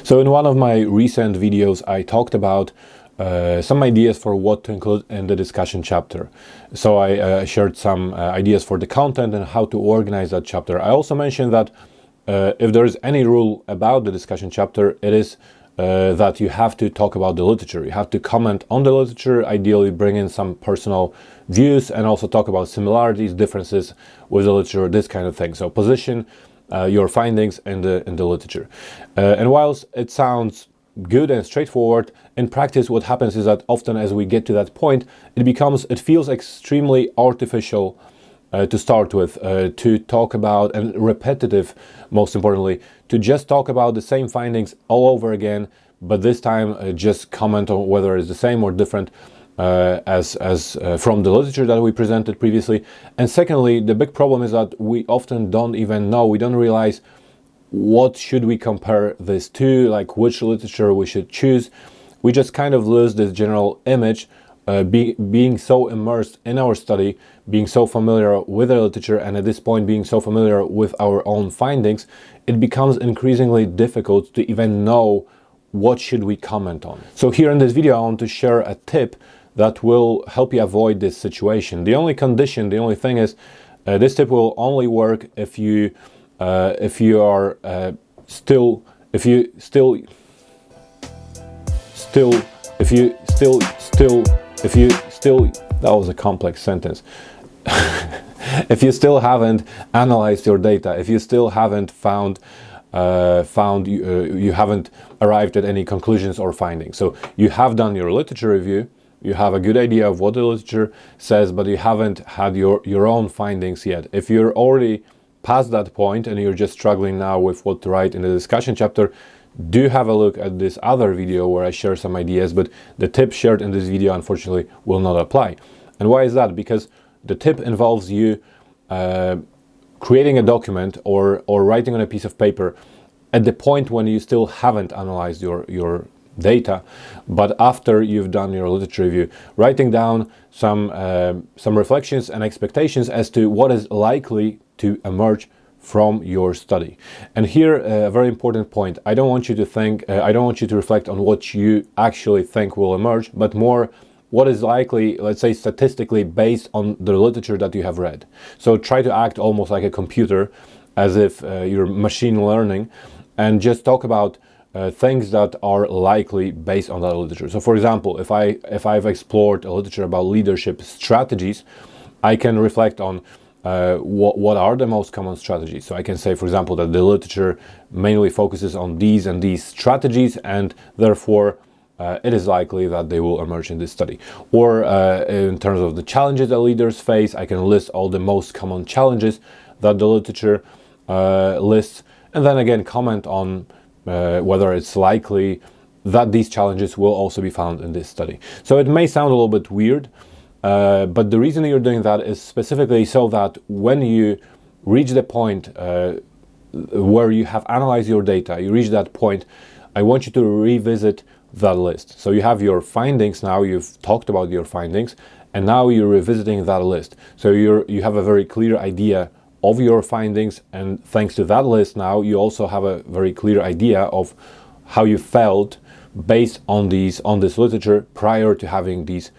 So in one of my recent videos, I talked about some ideas for what to include in the discussion chapter. So I shared some ideas for the content and how to organize that chapter. I also mentioned that if there is any rule about the discussion chapter, it is that you have to talk about the literature. You have to comment on the literature, ideally bring in some personal views, and also talk about similarities, differences with the literature, this kind of thing. So position your findings in the literature. And whilst it sounds good and straightforward, in practice what happens is that often as we get to that point, it feels extremely artificial to start with, to talk about, and repetitive, most importantly, to just talk about the same findings all over again, but this time just comment on whether it's the same or different as from the literature that we presented previously. And secondly, the big problem is that we often don't even know, we don't realize what should we compare this to, like which literature we should choose. We just kind of lose this general image, being so immersed in our study, being so familiar with the literature, and at this point being so familiar with our own findings, it becomes increasingly difficult to even know what should we comment on. So here in this video I want to share a tip that will help you avoid this situation. The only condition, the only thing is, this tip will only work if you that was a complex sentence. If you still haven't analyzed your data, if you still haven't you haven't arrived at any conclusions or findings. So you have done your literature review, you have a good idea of what the literature says, but you haven't had your own findings yet. If you're already past that point and you're just struggling now with what to write in the discussion chapter, do have a look at this other video where I share some ideas, but the tip shared in this video unfortunately will not apply. And why is that? Because the tip involves you creating a document or writing on a piece of paper at the point when you still haven't analyzed your data, but after you've done your literature review, writing down some reflections and expectations as to what is likely to emerge from your study. And here a very important point: I don't want you to reflect on what you actually think will emerge, but more what is likely, let's say statistically, based on the literature that you have read. So try to act almost like a computer, as if you're machine learning, and just talk about things that are likely based on that literature. So for example, if I've explored a literature about leadership strategies, I can reflect on what are the most common strategies. So I can say, for example, that the literature mainly focuses on these and these strategies, and therefore it is likely that they will emerge in this study. Or in terms of the challenges that leaders face, I can list all the most common challenges that the literature lists, and then again comment on whether it's likely that these challenges will also be found in this study. So it may sound a little bit weird, but the reason you're doing that is specifically so that when you reach the point where you have analyzed your data, you reach that point, I want you to revisit that list. So you have your findings now, you've talked about your findings, and now you're revisiting that list. So you have a very clear idea of your findings, and thanks to that list now you also have a very clear idea of how you felt based on this literature prior to having these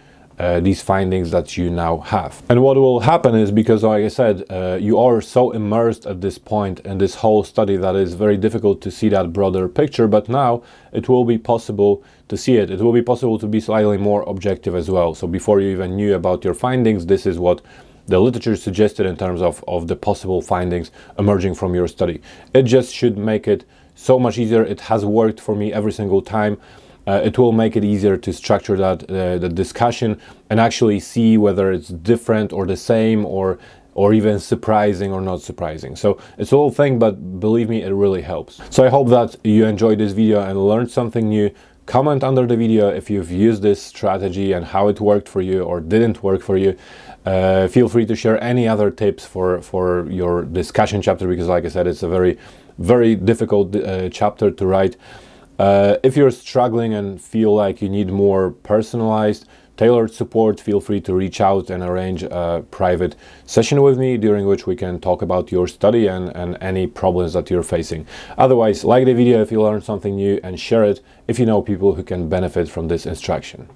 findings that you now have. And what will happen is, because like I said, you are so immersed at this point in this whole study that it's very difficult to see that broader picture, but now it will be possible to see it. It will be possible to be slightly more objective as well. So before you even knew about your findings, this is what the literature suggested in terms of the possible findings emerging from your study. It just should make it so much easier. It has worked for me every single time. It will make it easier to structure the discussion and actually see whether it's different or the same or even surprising or not surprising. So it's a little thing, but believe me, it really helps. So I hope that you enjoyed this video and learned something new. Comment under the video if you've used this strategy and how it worked for you or didn't work for you. Feel free to share any other tips for your discussion chapter, because like I said, it's a very, very difficult chapter to write. If you're struggling and feel like you need more personalized tailored support, feel free to reach out and arrange a private session with me during which we can talk about your study and any problems that you're facing. Otherwise, like the video if you learned something new and share it if you know people who can benefit from this instruction.